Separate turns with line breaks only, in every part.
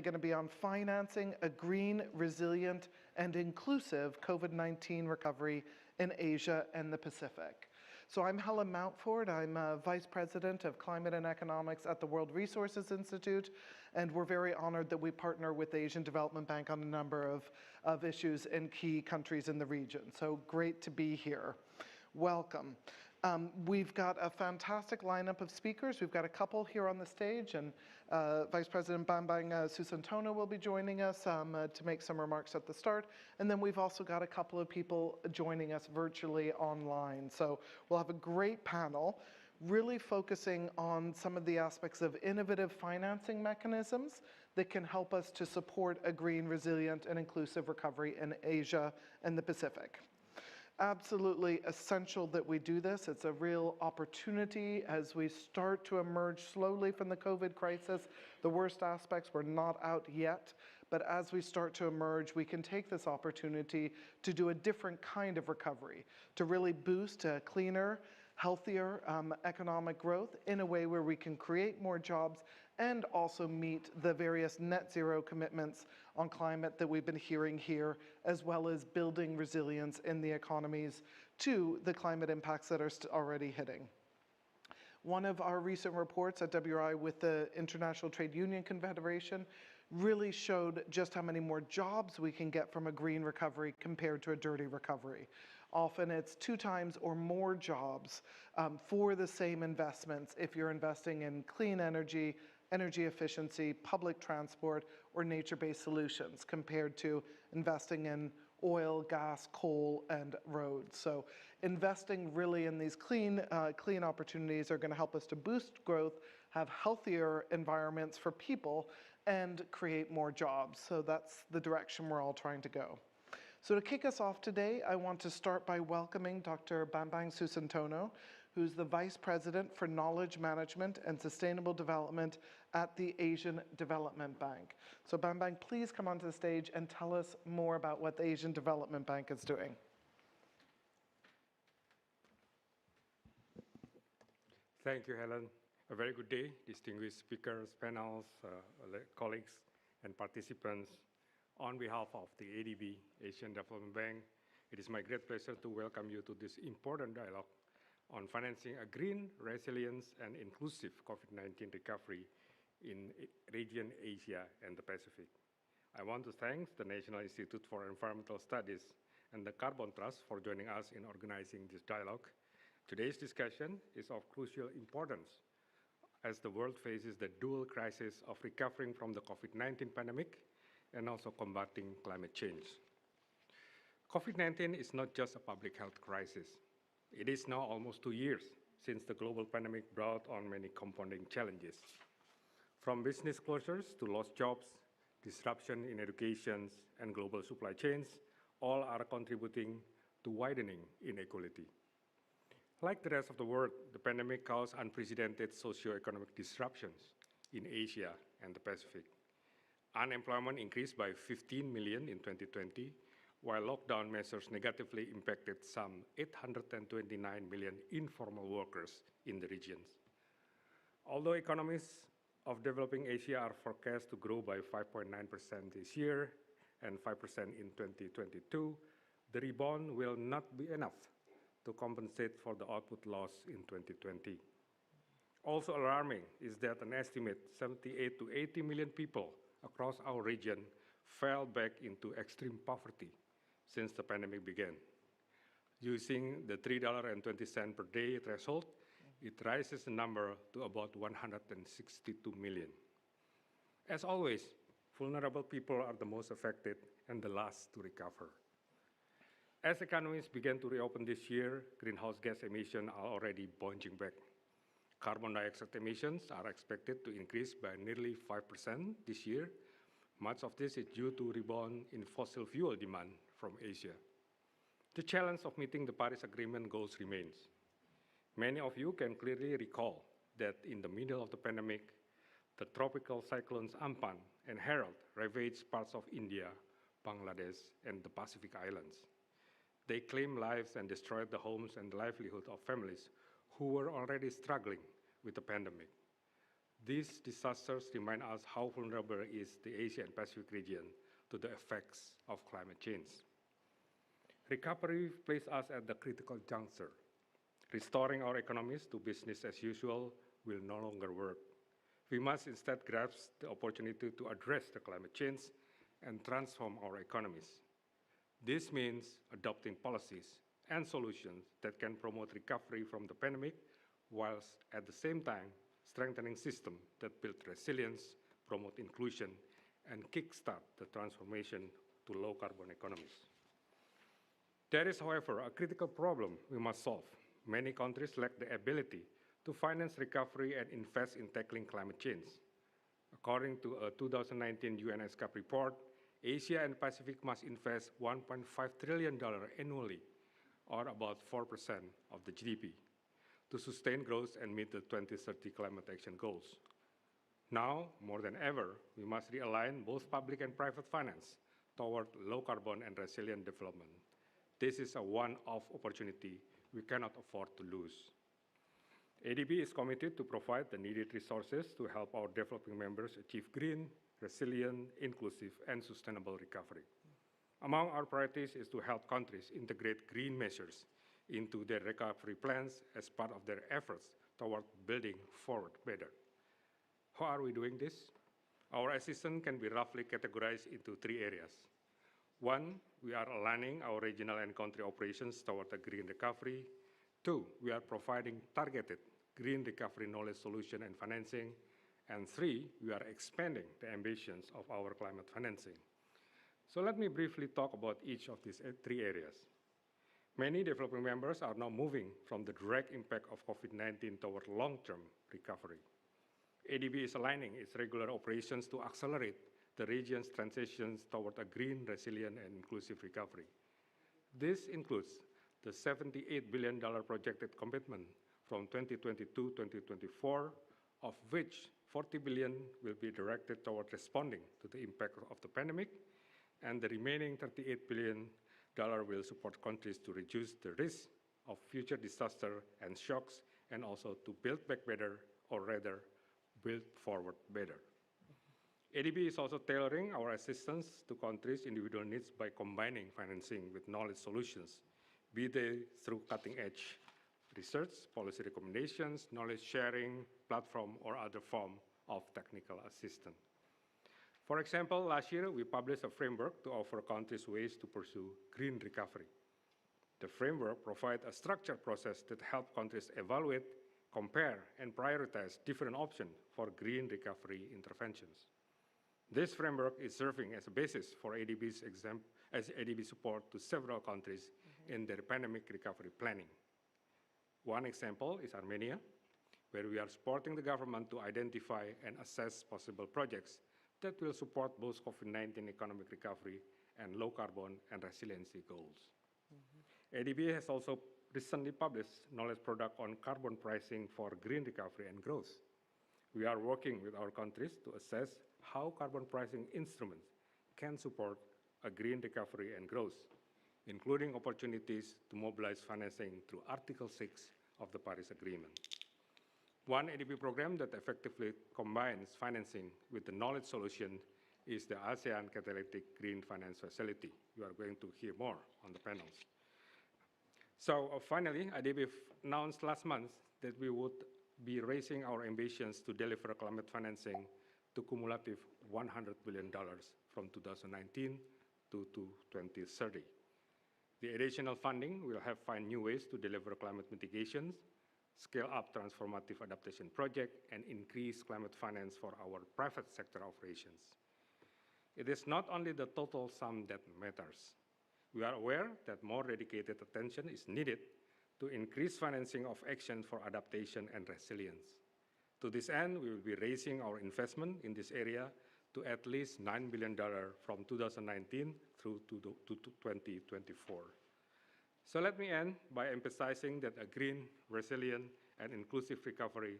really going to be on financing a green, resilient, and inclusive COVID-19 recovery in Asia and the Pacific. So I'm Helen Mountford. I'm Vice President of Climate and Economics at the World Resources Institute, and we're very honored that we partner with the Asian Development Bank on a number of issues in key countries in the region. So great to be here. Welcome. We've got a fantastic lineup of speakers. We've got a couple here on the stage, and Vice President Bambang Susantono will be joining us to make some remarks at the start. And then we've also got a couple of people joining us virtually online. So we'll have a great panel, really focusing on some of the aspects of innovative financing mechanisms that can help us to support a green, resilient, and inclusive recovery in Asia and the Pacific. Absolutely essential that we do this. It's a real opportunity as we start to emerge slowly from the COVID crisis. The worst aspects, we're not out yet, but as we start to emerge, we can take this opportunity to do a different kind of recovery, to really boost a cleaner, healthier economic growth in a way where we can create more jobs and also meet the various net zero commitments on climate that we've been hearing here, as well as building resilience in the economies to the climate impacts that are already hitting. One of our recent reports at WRI with the International Trade Union Confederation really showed just how many more jobs we can get from a green recovery compared to a dirty recovery. Often it's 2 times or more jobs for the same investments if you're investing in clean energy, energy efficiency, public transport, or nature-based solutions compared to investing in oil, gas, coal, and roads. So investing really in these clean opportunities are going to help us to boost growth, have healthier environments for people, and create more jobs. So that's the direction we're all trying to go. So to kick us off today, I want to start by welcoming Dr. Bambang Susantono, who's the Vice President for Knowledge Management and Sustainable Development at the Asian Development Bank. So Bambang, please come onto the stage and tell us more about what the Asian Development Bank is doing.
Thank you, Helen. A very good day, distinguished speakers, panels, colleagues, and participants. On behalf of the ADB, Asian Development Bank, it is my great pleasure to welcome you to this important dialogue on financing a green, resilient, and inclusive COVID-19 recovery in region Asia and the Pacific. I want to thank the National Institute for Environmental Studies and the Carbon Trust for joining us in organizing this dialogue. Today's discussion is of crucial importance as the world faces the dual crisis of recovering from the COVID-19 pandemic and also combating climate change. COVID-19 is not just a public health crisis. It is now almost 2 years since the global pandemic brought on many compounding challenges. From business closures to lost jobs, disruption in education, and global supply chains, all are contributing to widening inequality. Like the rest of the world, the pandemic caused unprecedented socio-economic disruptions in Asia and the Pacific. Unemployment increased by 15 million in 2020, while lockdown measures negatively impacted some 829 million informal workers in the regions. Although economies of developing Asia are forecast to grow by 5.9% this year and 5% in 2022, the rebound will not be enough to compensate for the output loss in 2020. Also alarming is that an estimate 78 to 80 million people across our region fell back into extreme poverty since the pandemic began. Using the $3.20 per day threshold, it raises the number to about 162 million. As always, vulnerable people are the most affected and the last to recover. As economies began to reopen this year, greenhouse gas emissions are already bouncing back. Carbon dioxide emissions are expected to increase by nearly 5% this year. Much of this is due to rebound in fossil fuel demand from Asia. The challenge of meeting the Paris Agreement goals remains. Many of you can clearly recall that in the middle of the pandemic, the tropical cyclones Amphan and Harold ravaged parts of India, Bangladesh, and the Pacific Islands. They claimed lives and destroyed the homes and livelihood of families who were already struggling with the pandemic. These disasters remind us how vulnerable is the Asia and Pacific region to the effects of climate change. Recovery places us at the critical juncture. Restoring our economies to business as usual will no longer work. We must instead grasp the opportunity to address the climate change and transform our economies. This means adopting policies and solutions that can promote recovery from the pandemic, whilst at the same time strengthening systems that build resilience, promote inclusion, and kickstart the transformation to low-carbon economies. There is, however, a critical problem we must solve. Many countries lack the ability to finance recovery and invest in tackling climate change. According to a 2019 UN ESCAP report, Asia and Pacific must invest $1.5 trillion annually, or about 4% of the GDP, to sustain growth and meet the 2030 climate action goals. Now, more than ever, we must realign both public and private finance toward low-carbon and resilient development. This is a one-off opportunity we cannot afford to lose. ADB is committed to provide the needed resources to help our developing members achieve green, resilient, inclusive, and sustainable recovery. Among our priorities is to help countries integrate green measures into their recovery plans as part of their efforts toward building forward better. How are we doing this? Our assistance can be roughly categorized into 3 areas. 1, we are aligning our regional and country operations toward a green recovery. 2, we are providing targeted green recovery knowledge solution and financing. And 3, we are expanding the ambitions of our climate financing. So let me briefly talk about each of these 3 areas. Many developing members are now moving from the direct impact of COVID-19 toward long-term recovery. ADB is aligning its regular operations to accelerate the region's transitions toward a green, resilient, and inclusive recovery. This includes the $78 billion projected commitment from 2022-2024, of which $40 billion will be directed toward responding to the impact of the pandemic, and the remaining $38 billion will support countries to reduce the risk of future disaster and shocks, and also to build back better, or rather, build forward better. ADB is also tailoring our assistance to countries' individual needs by combining financing with knowledge solutions, be they through cutting-edge research, policy recommendations, knowledge sharing, platform, or other form of technical assistance. For example, last year we published a framework to offer countries ways to pursue green recovery. The framework provides a structured process that helps countries evaluate, compare, and prioritize different options for green recovery interventions. This framework is serving as a basis for ADB's support to several countries in their pandemic recovery planning. One example is Armenia, where we are supporting the government to identify and assess possible projects that will support both COVID-19 economic recovery and low-carbon and resiliency goals. ADB has also recently published knowledge product on carbon pricing for green recovery and growth. We are working with our countries to assess how carbon pricing instruments can support a green recovery and growth, including opportunities to mobilize financing through Article 6 of the Paris Agreement. One ADB program that effectively combines financing with the knowledge solution is the ASEAN Catalytic Green Finance Facility. You are going to hear more on the panels. So finally, ADB announced last month that we would be raising our ambitions to deliver climate financing to cumulative $100 billion from 2019 to 2030. The additional funding will help find new ways to deliver climate mitigations, scale up transformative adaptation projects, and increase climate finance for our private sector operations. It is not only the total sum that matters. We are aware that more dedicated attention is needed to increase financing of action for adaptation and resilience. To this end, we will be raising our investment in this area to at least $9 billion from 2019 through to 2024. So let me end by emphasizing that a green, resilient, and inclusive recovery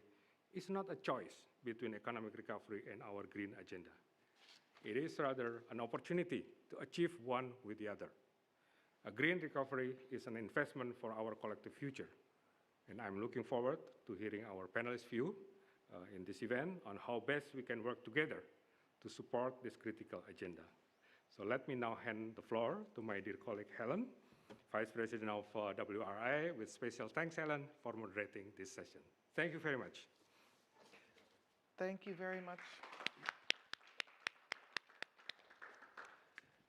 is not a choice between economic recovery and our green agenda. It is rather an opportunity to achieve one with the other. A green recovery is an investment for our collective future, and I'm looking forward to hearing our panelists' view in this event on how best we can work together to support this critical agenda. So let me now hand the floor to my dear colleague Helen, Vice President of WRI, with special thanks, Helen, for moderating this session. Thank you very much.
Thank you very much.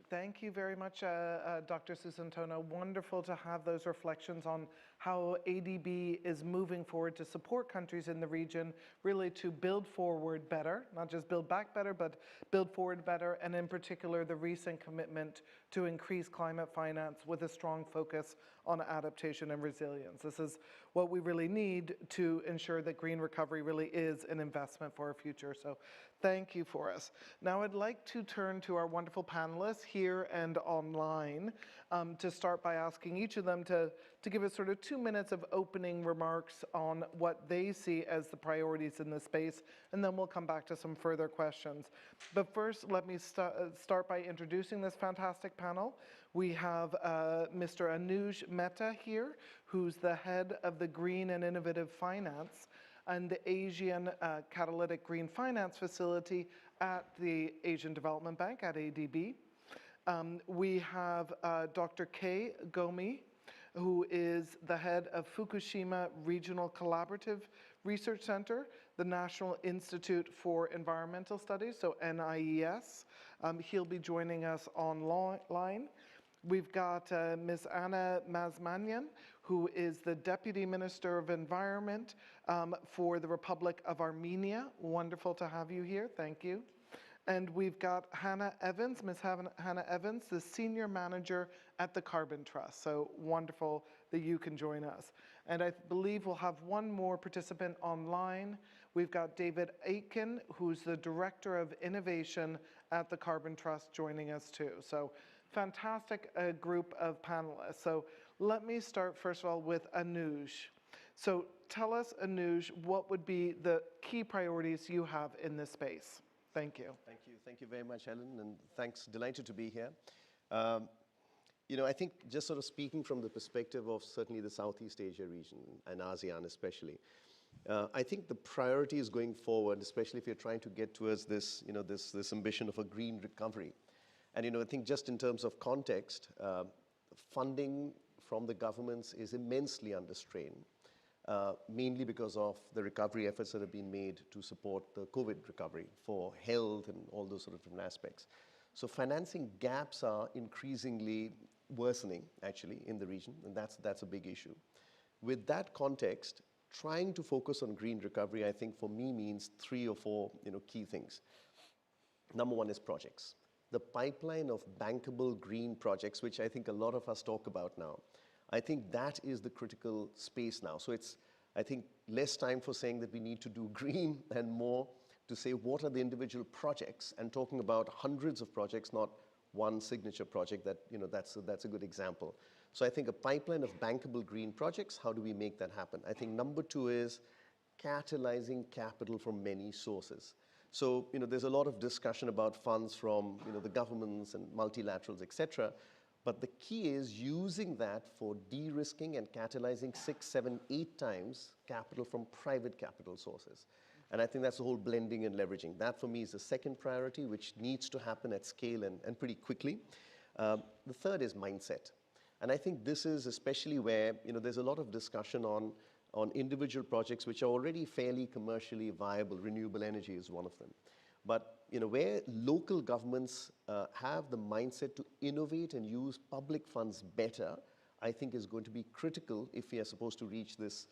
Thank you very much, Dr. Susantono. Wonderful to have those reflections on how ADB is moving forward to support countries in the region, really to build forward better, not just build back better, but build forward better, and in particular, the recent commitment to increase climate finance with a strong focus on adaptation and resilience. This is what we really need to ensure that green recovery really is an investment for our future. So thank you for us. Now I'd like to turn to our wonderful panelists here and online to start by asking each of them to give us sort of 2 minutes of opening remarks on what they see as the priorities in this space, and then we'll come back to some further questions. But first, let me start by introducing this fantastic panel. We have Mr. Anuj Mehta here, who's the head of the Green and Innovative Finance and the Asian Catalytic Green Finance Facility at the Asian Development Bank, at ADB. We have Dr. Kei Gomi, who is the head of Fukushima Regional Collaborative Research Center, the National Institute for Environmental Studies, so NIES. He'll be joining us online. We've got Ms. Anna Mazmanyan, who is the Deputy Minister of Environment for the Republic of Armenia. Wonderful to have you here, thank you. And we've got Hannah Evans, Ms. Hannah Evans, the Senior Manager at the Carbon Trust. So wonderful that you can join us. And I believe we'll have one more participant online. We've got David Aitken, who's the Director of Innovation at the Carbon Trust, joining us too. So fantastic group of panelists. So let me start first of all with Anuj. So tell us, Anuj, what would be the key priorities you have in this space? Thank you.
Thank you very much, Helen, and thanks, delighted to be here. You know, I think just sort of speaking from the perspective of certainly the Southeast Asia region and ASEAN especially, I think the priorities going forward, especially if you're trying to get towards this, you know, this ambition of a green recovery. And, you know, I think just in terms of context, funding from the governments is immensely under strain, mainly because of the recovery efforts that have been made to support the COVID recovery for health and all those sort of different aspects. So financing gaps are increasingly worsening, actually, in the region, and that's a big issue. With that context, trying to focus on green recovery, I think for me means 3 or 4, you know, key things. Number one is projects. The pipeline of bankable green projects, which I think a lot of us talk about now, I think that is the critical space now. So it's, I think, less time for saying that we need to do green and more to say what are the individual projects, and talking about hundreds of projects, not one signature project. That, you know, that's a good example. So I think a pipeline of bankable green projects, how do we make that happen? I think number 2 is catalyzing capital from many sources. So, you know, there's a lot of discussion about funds from, you know, the governments and multilaterals, etc. But the key is using that for de-risking and catalyzing 6, 7, 8 times capital from private capital sources. And I think that's the whole blending and leveraging. That for me is the second priority, which needs to happen at scale and pretty quickly. The third is mindset. And I think this is especially where, you know, there's a lot of discussion on individual projects which are already fairly commercially viable. Renewable energy is one of them. But, you know, where local governments have the mindset to innovate and use public funds better, I think is going to be critical if we are supposed to reach this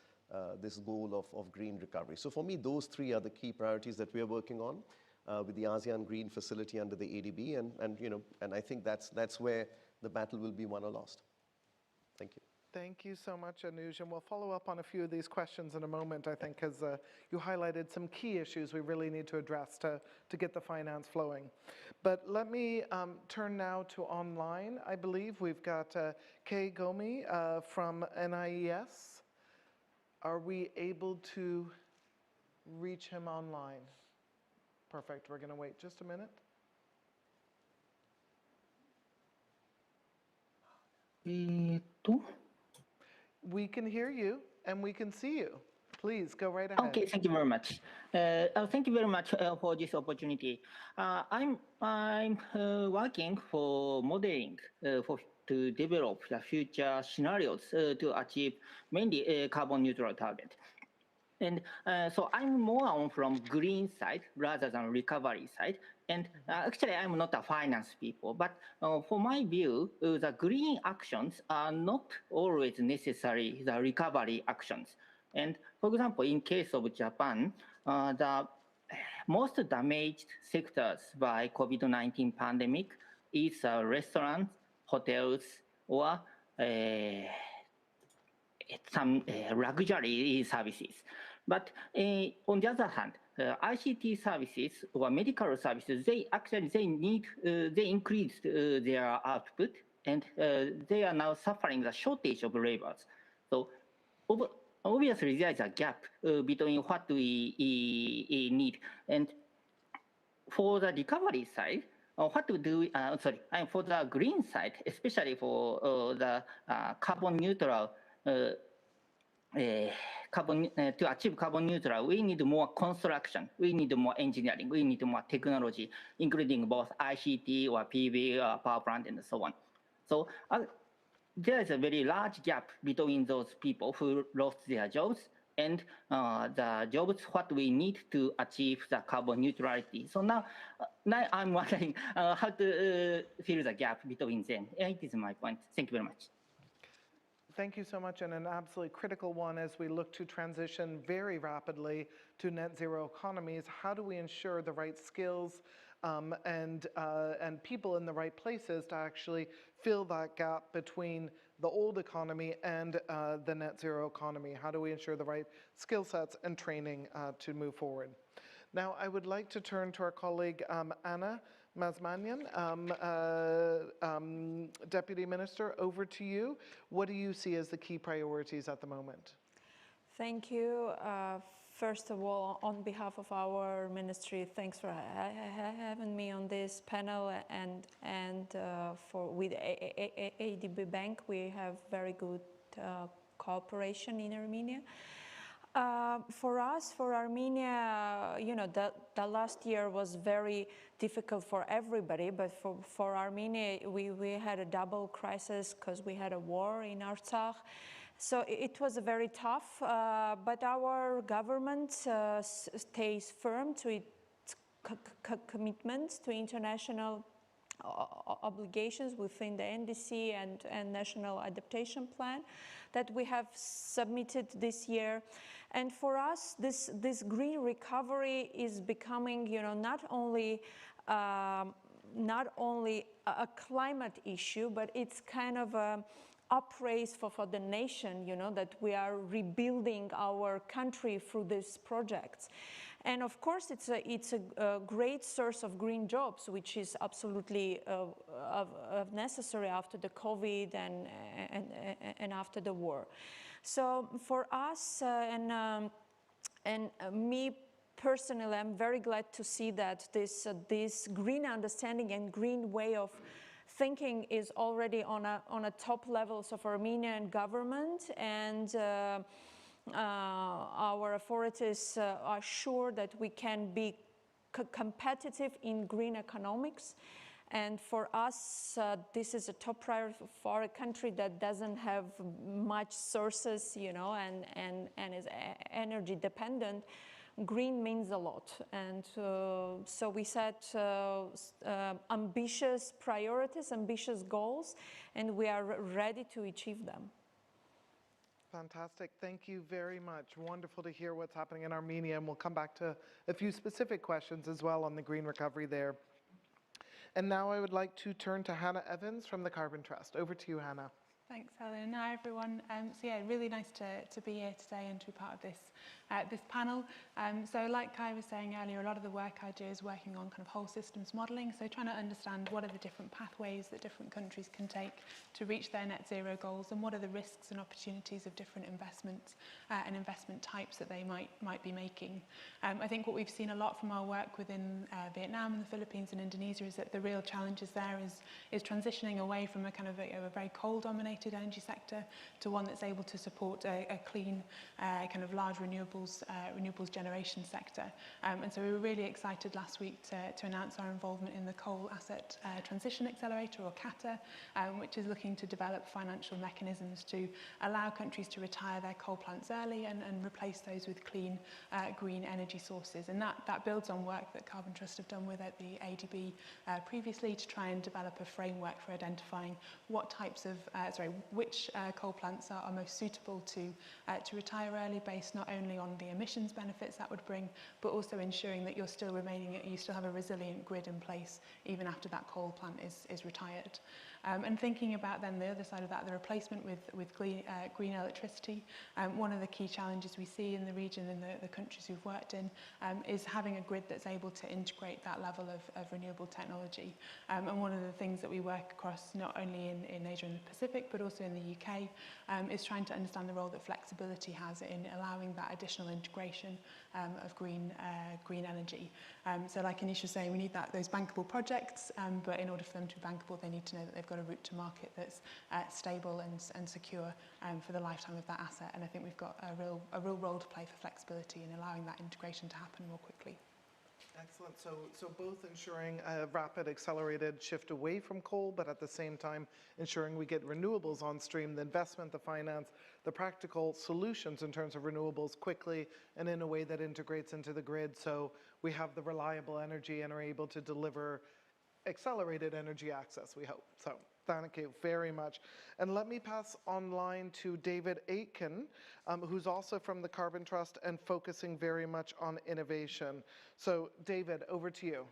goal of green recovery. So for me, those 3 are the key priorities that we are working on with the ASEAN Green Facility under the ADB, and I think that's where the battle will be won or lost. Thank you.
Thank you so much, Anuj, and we'll follow up on a few of these questions in a moment, I think, because you highlighted some key issues we really need to address to get the finance flowing. But let me turn now to online. I believe we've got Kei Gomi from NIES. Are we able to reach him online? Perfect, we're gonna wait just a minute.
Itu?
We can hear you and we can see you. Please go right ahead.
Okay, thank you very much. Thank you very much for this opportunity. I'm working for modeling to develop the future scenarios to achieve mainly carbon neutral target. And so I'm more on from green side rather than recovery side. And actually, I'm not a finance people, but for my view, the green actions are not always necessary the recovery actions. And for example, in case of Japan, the most damaged sectors by COVID-19 pandemic is restaurants, hotels, or some luxury services. But on the other hand, ICT services or medical services, they increased their output, and they are now suffering the shortage of labor. So obviously, there is a gap between what we need. And for the recovery side, what to do, for the green side, especially for the carbon neutral, to achieve carbon neutral, we need more construction, we need more engineering, we need more technology, including both ICT or PV or power plant and so on. So there is a very large gap between those people who lost their jobs and the jobs what we need to achieve the carbon neutrality. So now I'm wondering how to fill the gap between them. It is my point. Thank you very much.
Thank you so much, and an absolutely critical one as we look to transition very rapidly to net zero economies. How do we ensure the right skills and people in the right places to actually fill that gap between the old economy and the net zero economy? How do we ensure the right skill sets and training to move forward? Now, I would like to turn to our colleague Anna Mazmanyan, Deputy Minister, over to you. What do you see as the key priorities at the moment?
Thank you. First of all, on behalf of our ministry, thanks for having me on this panel, and with ADB Bank, we have very good cooperation in Armenia. For us, for Armenia, you know, the last year was very difficult for everybody, but for Armenia, we had a double crisis because we had a war in Artsakh. So it was very tough, but our government stays firm to its commitments to international obligations within the NDC and National Adaptation Plan that we have submitted this year. And for us, this green recovery is becoming, you know, not only a climate issue, but it's kind of a upraise for the nation, you know, that we are rebuilding our country through these projects. And of course, it's a great source of green jobs, which is absolutely necessary after the COVID and after the war. So for us and me personally, I'm very glad to see that this green understanding and green way of thinking is already on a top levels of Armenian government, and our authorities are sure that we can be competitive in green economics. And for us, this is a top priority for a country that doesn't have much sources, you know, and is energy dependent. Green means a lot. And so we set ambitious priorities, ambitious goals, and we are ready to achieve them.
Fantastic. Thank you very much. Wonderful to hear what's happening in Armenia, and we'll come back to a few specific questions as well on the green recovery there. And now I would like to turn to Hannah Evans from the Carbon Trust. Over to you, Hannah.
Thanks, Helen. Hi, everyone. So yeah, really nice to be here today and to be part of this this panel. So like Kai was saying earlier, a lot of the work I do is working on kind of whole systems modelling, so trying to understand what are the different pathways that different countries can take to reach their net zero goals, and what are the risks and opportunities of different investments and investment types that they might be making. I think what we've seen a lot from our work within Vietnam and the Philippines and Indonesia is that the real challenges there is transitioning away from a kind of a very coal-dominated energy sector to one that's able to support a clean, kind of large renewables generation sector. And so we were really excited last week to announce our involvement in the Coal Asset Transition Accelerator, or CATA, which is looking to develop financial mechanisms to allow countries to retire their coal plants early and replace those with clean, green energy sources. And that builds on work that Carbon Trust have done with the ADB previously to try and develop a framework for identifying what types of, which coal plants are most suitable to retire early, based not only on the emissions benefits that would bring, but also ensuring that you still have a resilient grid in place even after that coal plant is retired. And thinking about then the other side of that, the replacement with green electricity, one of the key challenges we see in the region and the countries we've worked in is having a grid that's able to integrate that level of renewable technology. And one of the things that we work across, not only in Asia and the Pacific, but also in the UK, is trying to understand the role that flexibility has in allowing that additional integration of green energy. So like Anisha was saying, we need those bankable projects, but in order for them to be bankable, they need to know that they've got a route to market that's stable and secure for the lifetime of that asset. And I think we've got a real role to play for flexibility in allowing that integration to happen more quickly.
Excellent. So both ensuring a rapid accelerated shift away from coal, but at the same time ensuring we get renewables on stream, the investment, the finance, the practical solutions in terms of renewables quickly and in a way that integrates into the grid, so we have the reliable energy and are able to deliver accelerated energy access, we hope. So thank you very much. And let me pass online to David Aitken, who's also from the Carbon Trust and focusing very much on innovation. So David, over to you.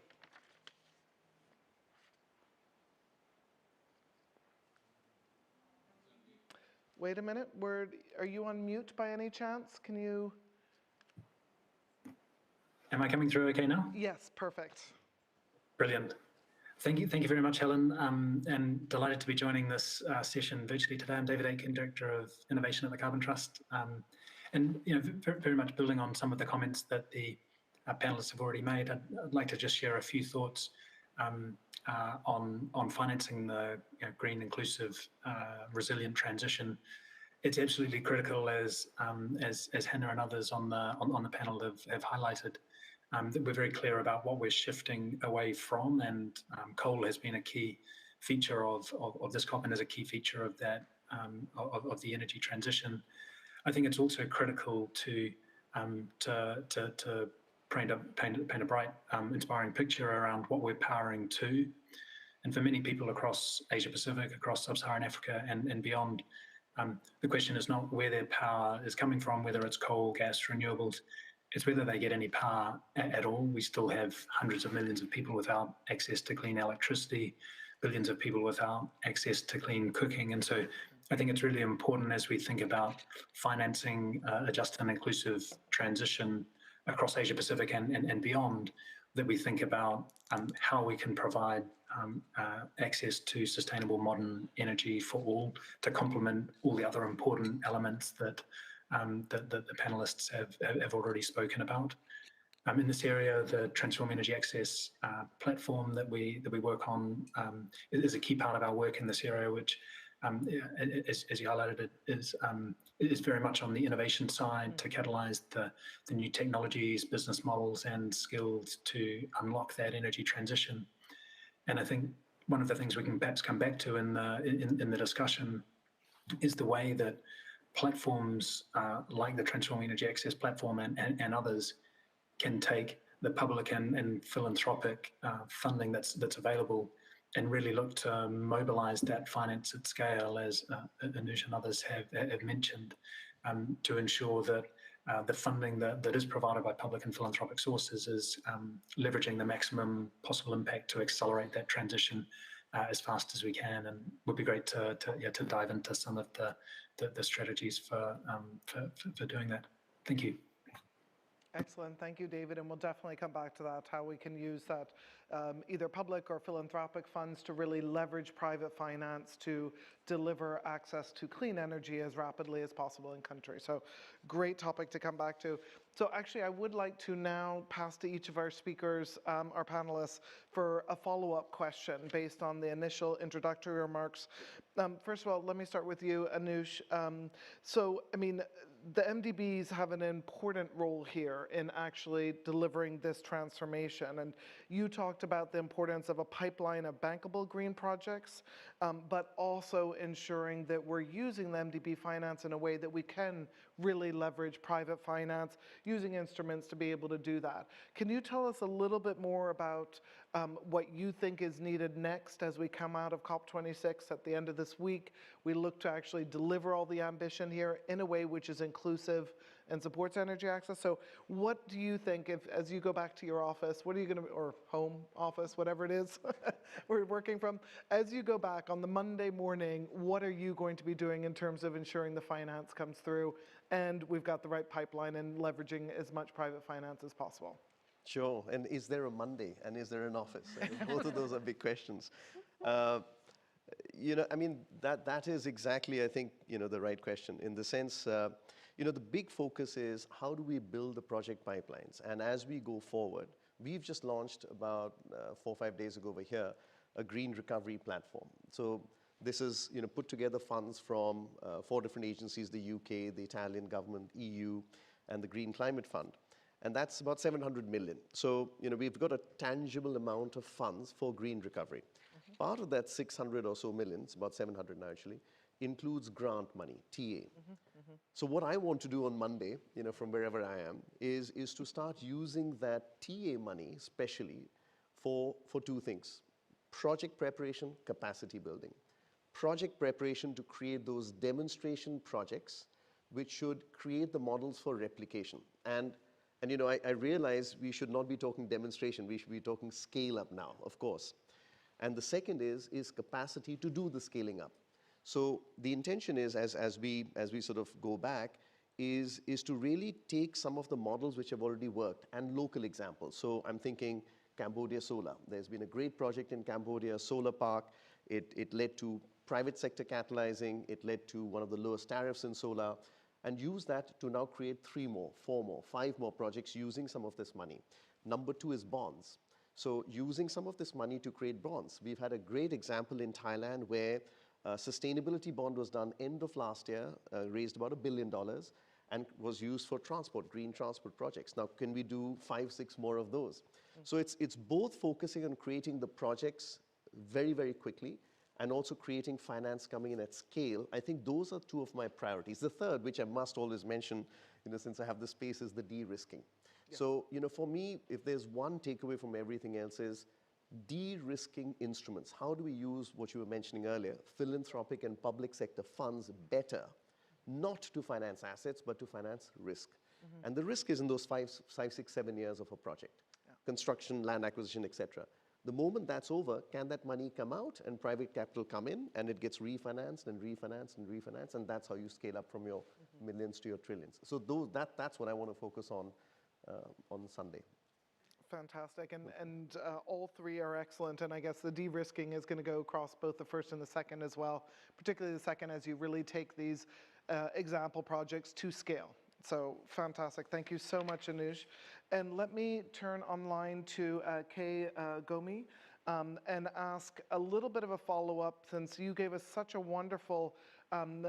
Wait a minute, are you on mute by any chance? Can you?
Am I coming through okay now?
Yes, perfect. Brilliant.
Thank you very much, Helen, and delighted to be joining this session virtually today. I'm David Aitken, Director of Innovation at the Carbon Trust, and very much building on some of the comments that the panelists have already made. I'd like to just share a few thoughts on financing the green, inclusive, resilient transition. It's absolutely critical, as Hannah and others on the panel have highlighted, that we're very clear about what we're shifting away from, and coal has been a key feature of this COP and is a key feature of that of the energy transition. I think it's also critical to paint a bright, inspiring picture around what we're powering to, and for many people across Asia Pacific, across Sub-Saharan Africa, and beyond. The question is not where their power is coming from, whether it's coal, gas, renewables. It's whether they get any power at all. We still have hundreds of millions of people without access to clean electricity, billions of people without access to clean cooking. And so I think it's really important, as we think about financing a just and inclusive transition across Asia Pacific and beyond, that we think about how we can provide access to sustainable modern energy for all, to complement all the other important elements that the panelists have already spoken about. In this area, the Transform Energy Access platform that we work on is a key part of our work in this area, which, as you highlighted, is very much on the innovation side to catalyze the new technologies, business models, and skills to unlock that energy transition. And I think one of the things we can perhaps come back to in the discussion is the way that platforms like the Transform Energy Access platform and others can take the public and philanthropic funding that's available and really look to mobilize that finance at scale, as Anush and others have mentioned, to ensure that the funding that is provided by public and philanthropic sources is leveraging the maximum possible impact to accelerate that transition as fast as we can. And it would be great to dive into some of the strategies for doing that. Thank you.
Excellent, thank you, David, and we'll definitely come back to that, how we can use that either public or philanthropic funds to really leverage private finance to deliver access to clean energy as rapidly as possible in country. So great topic to come back to. So actually, I would like to now pass to each of our speakers, our panelists, for a follow-up question based on the initial introductory remarks. First of all, let me start with you, Anush. So, I mean, the MDBs have an important role here in actually delivering this transformation. And you talked about the importance of a pipeline of bankable green projects, but also ensuring that we're using the MDB finance in a way that we can really leverage private finance, using instruments to be able to do that. Can you tell us a little bit more about what you think is needed next as we come out of COP26 at the end of this week? We look to actually deliver all the ambition here in a way which is inclusive and supports energy access. So what do you think, if as you go back to your office, what are you going to, or home office, whatever it is we're working from, as you go back on the Monday morning, what are you going to be doing in terms of ensuring the finance comes through and we've got the right pipeline and leveraging as much private finance as possible?
Sure, and is there a Monday and is there an office? Both of those are big questions. You know, I mean, that is exactly, I think, you know, the right question in the sense, you know, the big focus is how do we build the project pipelines? And as we go forward, we've just launched about 4 or 5 days ago over here, a green recovery platform. So this is, you know, put together funds from 4 different agencies, the UK, the Italian government, EU, and the Green Climate Fund. And that's about 700 million. So, you know, we've got a tangible amount of funds for green recovery. Part of that 600 or so million, it's about 700 now actually, includes grant money, TA. So what I want to do on Monday, you know, from wherever I am, is to start using that TA money specially for 2 things. Project preparation, capacity building. Project preparation to create those demonstration projects which should create the models for replication. And you know, I realize we should not be talking demonstration, we should be talking scale up now, of course. And the second is capacity to do the scaling up. So the intention is, as we sort of go back, is to really take some of the models which have already worked and local examples. So I'm thinking Cambodia Solar. There's been a great project in Cambodia, solar park. It led to private sector catalyzing. It led to one of the lowest tariffs in solar. And use that to now create 3 more, 4 more, 5 more projects using some of this money. Number 2 is bonds. So using some of this money to create bonds. We've had a great example in Thailand where a sustainability bond was done end of last year, raised about $1 billion, and was used for transport, green transport projects. Now, can we do 5, 6 more of those? So it's both focusing on creating the projects very, very quickly, and also creating finance coming in at scale. I think those are 2 of my priorities. The third, which I must always mention, you know, since I have the space, is the de-risking. Yeah. So, you know, for me, if there's one takeaway from everything else is de-risking instruments. How do we use what you were mentioning earlier, philanthropic and public sector funds better, not to finance assets, but to finance risk. And the risk is in those 5, 6, 7 years of a project. Yeah. Construction, land acquisition, etc. The moment that's over, can that money come out and private capital come in and it gets refinanced and refinanced and refinanced, and that's how you scale up from your millions to your trillions. So that's what I want to focus on Sunday.
Fantastic, and all 3 are excellent, and I guess the de-risking is going to go across both the first and the second as well, particularly the second as you really take these example projects to scale. So fantastic, thank you so much, Anush. And let me turn online to Kay Gomi and ask a little bit of a follow-up, since you gave us such a wonderful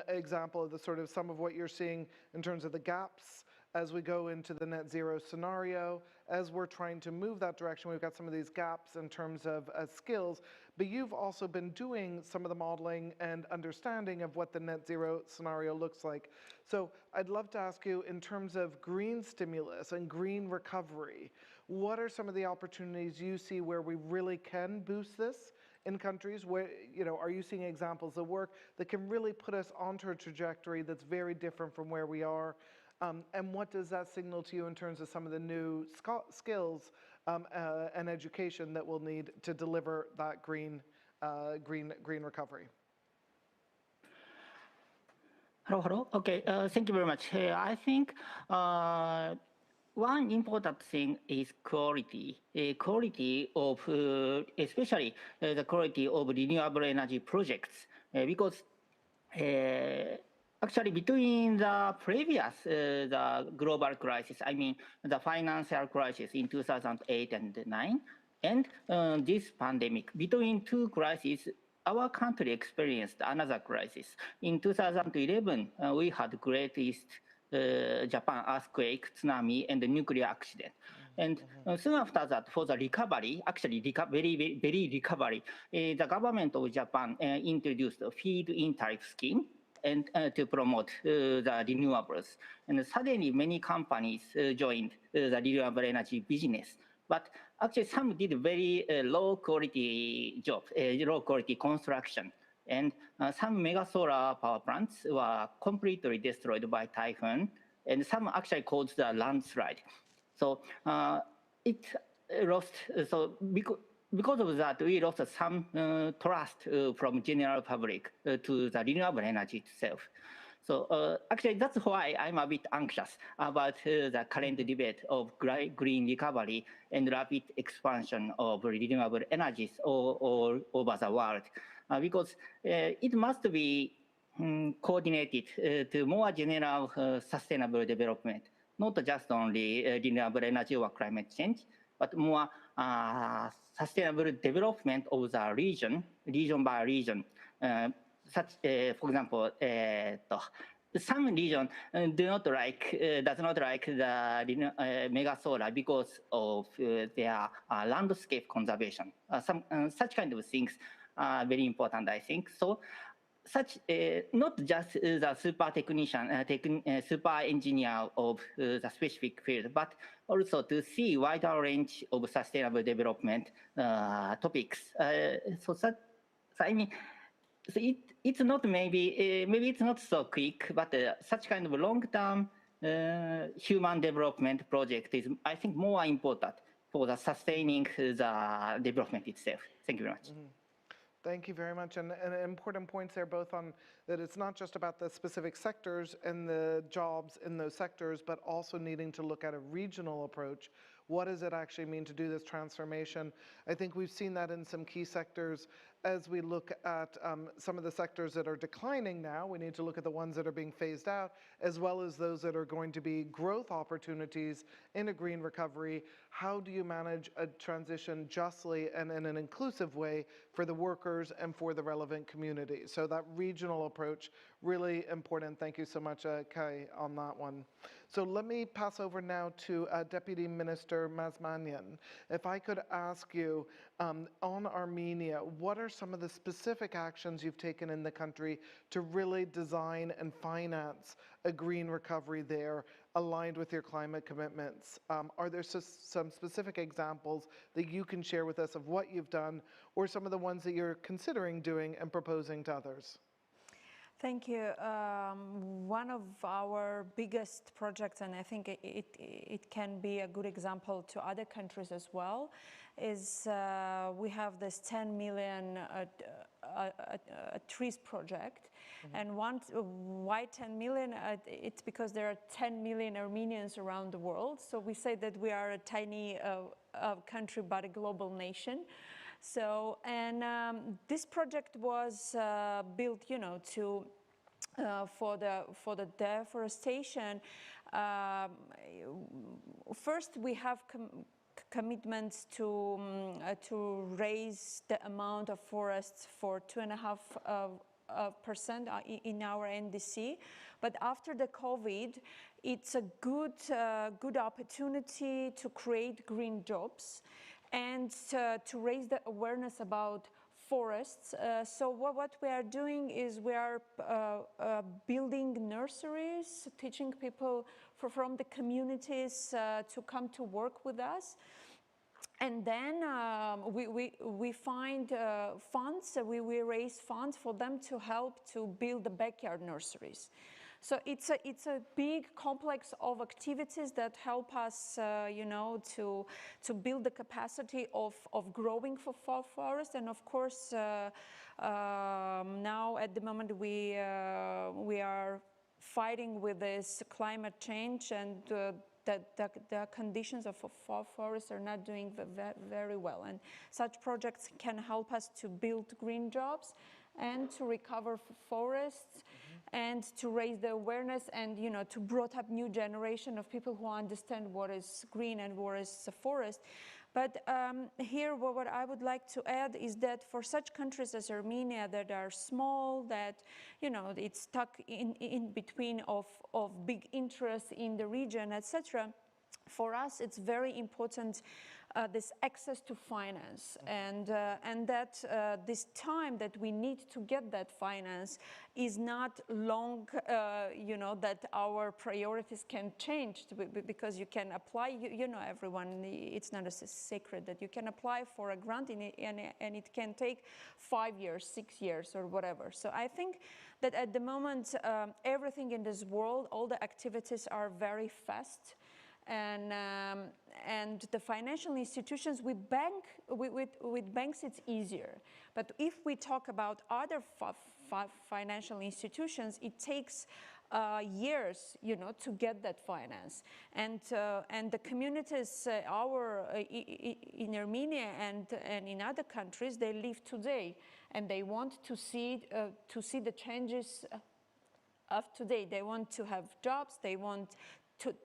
example of the sort of some of what you're seeing in terms of the gaps as we go into the net zero scenario. As we're trying to move that direction, we've got some of these gaps in terms of skills, but you've also been doing some of the modeling and understanding of what the net zero scenario looks like. So I'd love to ask you, in terms of green stimulus and green recovery, what are some of the opportunities you see where we really can boost this in countries? Where, you know, are you seeing examples of work that can really put us onto a trajectory that's very different from where we are? And what does that signal to you in terms of some of the new skills and education that we'll need to deliver that green recovery?
Hello. Okay, thank you very much. I think one important thing is quality. Quality of, especially the quality of renewable energy projects, because actually between the previous, the global crisis, I mean the financial crisis in 2008 and 2009, and this pandemic, between two crises, our country experienced another crisis. In 2011, we had greatest Japan earthquake, tsunami, and the nuclear accident. And soon after that, for the recovery, actually very recovery, the government of Japan introduced a feed-in tariff scheme and to promote the renewables. And suddenly many companies joined the renewable energy business. But actually some did very low quality job, low quality construction. And some mega solar power plants were completely destroyed by typhoon, and some actually caused the landslide. So it lost, so because of that, we lost some trust from general public to the renewable energy itself. So actually, that's why I'm a bit anxious about the current debate of green recovery and rapid expansion of renewable energies all over the world. Because it must be coordinated to more general sustainable development, not just only renewable energy or climate change, but more sustainable development of the region by region. Such, for example, some region does not like the mega solar because of their landscape conservation. Such kind of things are very important, I think. So, such not just the super technician, super engineer of the specific field, but also to see wider range of sustainable development topics. So I mean, so it's not maybe it's not so quick, but such kind of long-term human development project is, I think, more important for the sustaining the development itself. Thank you very much.
Mm-hmm. Thank you very much. And important points there, both on that it's not just about the specific sectors and the jobs in those sectors, but also needing to look at a regional approach. What does it actually mean to do this transformation? I think we've seen that in some key sectors. As we look at some of the sectors that are declining now, we need to look at the ones that are being phased out, as well as those that are going to be growth opportunities in a green recovery. How do you manage a transition justly and in an inclusive way for the workers and for the relevant communities? So that regional approach, really important. Thank you so much, Kai, on that one. So let me pass over now to Deputy Minister Mazmanyan. If I could ask you, on Armenia, what are some of the specific actions you've taken in the country to really design and finance a green recovery there aligned with your climate commitments? Are there some specific examples that you can share with us of what you've done, or some of the ones that you're considering doing and proposing to others?
Thank you. One of our biggest projects, and I think it can be a good example to other countries as well, is we have this 10 million trees project. Mm-hmm. And why 10 million? It's because there are 10 million Armenians around the world. So we say that we are a tiny country, but a global nation. So, and this project was built, you know, to for the deforestation. First, we have commitments to raise the amount of forests for 2.5% in our NDC. But after the COVID, it's a good opportunity to create green jobs and to raise the awareness about forests. So what we are doing is we are building nurseries, teaching people from the communities to come to work with us. And then we find funds, we raise funds for them to help to build the backyard nurseries. So it's a big complex of activities that help us, you know, to build the capacity of growing for forest. And of course, now at the moment we are fighting with this climate change, and the conditions of forests are not doing very well. And such projects can help us to build green jobs and to recover forests and to raise the awareness and, you know, to brought up new generation of people who understand what is green and what is a forest. But here, what I would like to add is that for such countries as Armenia that are small, that, you know, it's stuck in between of big interests in the region, etc., for us, it's very important this access to finance, and that this time that we need to get that finance is not long, you know, that our priorities can change, because you can apply, you know, everyone, it's not a secret that you can apply for a grant and it can take 5 years, 6 years or whatever. So I think that at the moment, everything in this world, all the activities are very fast. And the financial institutions with banks it's easier. But if we talk about other financial institutions, it takes years, you know, to get that finance. And the communities, in Armenia and in other countries, they live today, and they want to see the changes of today. They want to have jobs. They want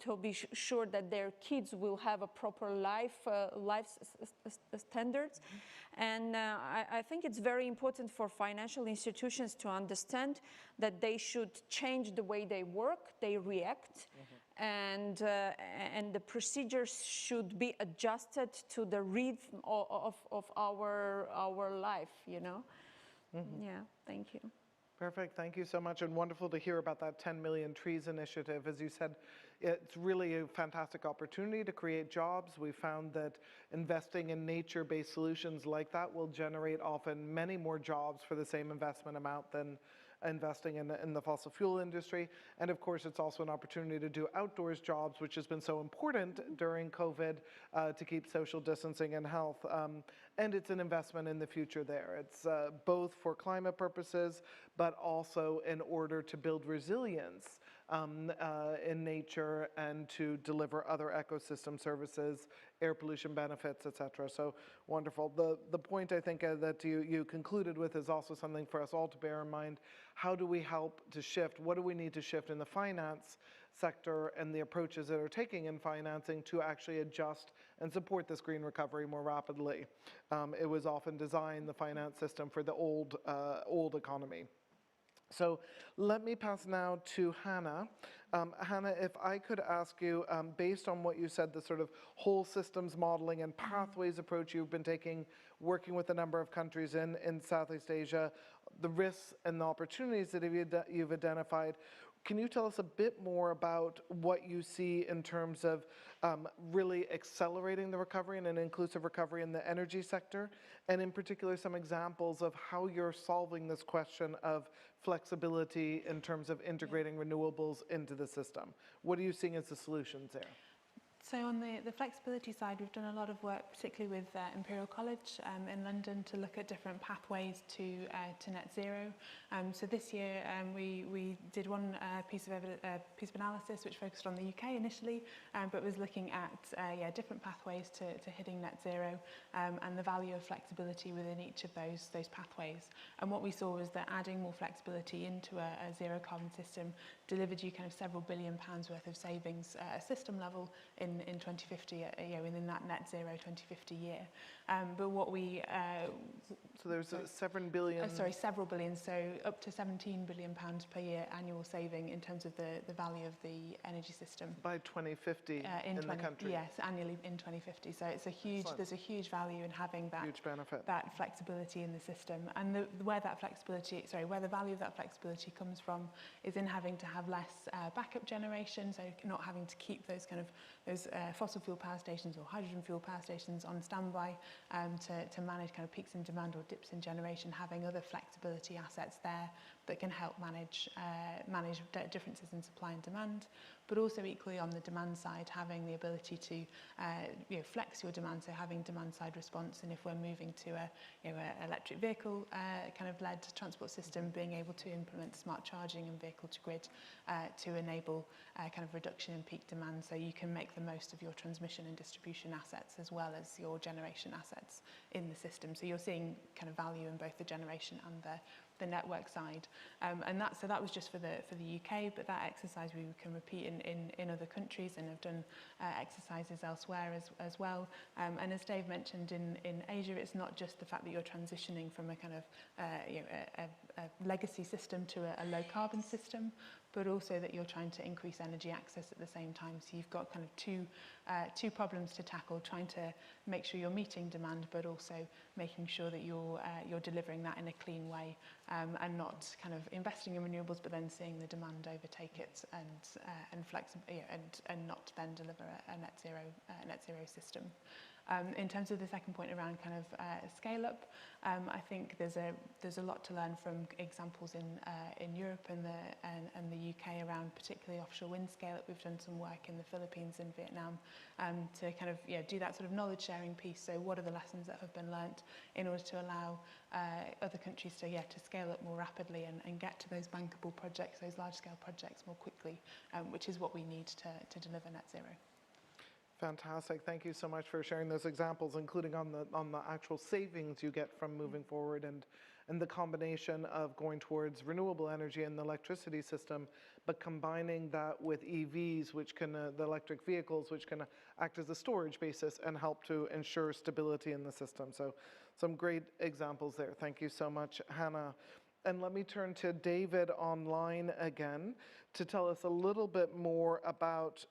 to be sure that their kids will have a proper life standards. And I think it's very important for financial institutions to understand that they should change the way they work, they react, and the procedures should be adjusted to the rhythm of our life, you know. Yeah, thank you.
Perfect, thank you so much, and wonderful to hear about that 10 Million Trees initiative. As you said, it's really a fantastic opportunity to create jobs. We found that investing in nature-based solutions like that will generate often many more jobs for the same investment amount than investing in the fossil fuel industry. And of course, it's also an opportunity to do outdoors jobs, which has been so important during COVID to keep social distancing and health. And it's an investment in the future there. It's both for climate purposes, but also in order to build resilience in nature and to deliver other ecosystem services, air pollution benefits, etc. So wonderful. The point I think that you concluded with is also something for us all to bear in mind. How do we help to shift? What do we need to shift in the finance sector and the approaches that are taking in financing to actually adjust and support this green recovery more rapidly? It was often designed, the finance system, for the old economy. So let me pass now to Hannah. Hannah, if I could ask you, based on what you said, the sort of whole systems modeling and pathways approach you've been taking, working with a number of countries in Southeast Asia, the risks and the opportunities that you've identified, can you tell us a bit more about what you see in terms of really accelerating the recovery and an inclusive recovery in the energy sector, and in particular some examples of how you're solving this question of flexibility in terms of integrating renewables into the system? What are you seeing as the solutions there?
So on the flexibility side, we've done a lot of work, particularly with Imperial College in London, to look at different pathways to net zero. So this year we did one piece of analysis which focused on the UK initially, but was looking at different pathways to hitting net zero and the value of flexibility within each of those pathways. And what we saw was that adding more flexibility into a zero carbon system delivered you kind of several £1 billion worth of savings at a system level in 2050, within that net zero 2050 year. But what we...
so there's 7 billion...
several billion, so up to £17 billion per year annual saving in terms of the value of the energy system.
By 2050 in the country?
Yes, annually in 2050. So it's a huge, there's a huge value in having that,
huge benefit.
That flexibility in the system. And where the value of that flexibility comes from is in having to have less backup generation, so not having to keep those fossil fuel power stations or hydrogen fuel power stations on standby to manage kind of peaks in demand or dips in generation, having other flexibility assets there that can help manage differences in supply and demand. but also equally on the demand side, having the ability to flex your demand, so having demand side response. And if we're moving to a electric vehicle kind of led transport system, being able to implement smart charging and vehicle to grid to enable kind of reduction in peak demand, so you can make the most of your transmission and distribution assets as well as your generation assets in the system. So you're seeing kind of value in both the generation and the network side, and that was just for the UK, but that exercise we can repeat in other countries, and have done exercises elsewhere as well. And as Dave mentioned, in Asia, it's not just the fact that you're transitioning from a kind of a legacy system to a low carbon system, but also that you're trying to increase energy access at the same time. So you've got kind of two problems to tackle, trying to make sure you're meeting demand, but also making sure that you're delivering that in a clean way, and not kind of investing in renewables, but then seeing the demand overtake it and flexible, and not then deliver a net zero system. In terms of the second point around kind of scale up, I think there's a lot to learn from examples in Europe and the UK around particularly offshore wind scale up. We've done some work in the Philippines and Vietnam to kind of do that sort of knowledge sharing piece. So what are the lessons that have been learnt in order to allow other countries to scale up more rapidly and get to those bankable projects, those large scale projects more quickly, which is what we need to deliver net zero.
Fantastic. Thank you so much for sharing those examples, including on the actual savings you get from moving forward, and the combination of going towards renewable energy in the electricity system, but combining that with EVs, which can, the electric vehicles, which can act as a storage basis and help to ensure stability in the system. So some great examples there. Thank you so much, Hannah. And let me turn to David online again to tell us a little bit more about,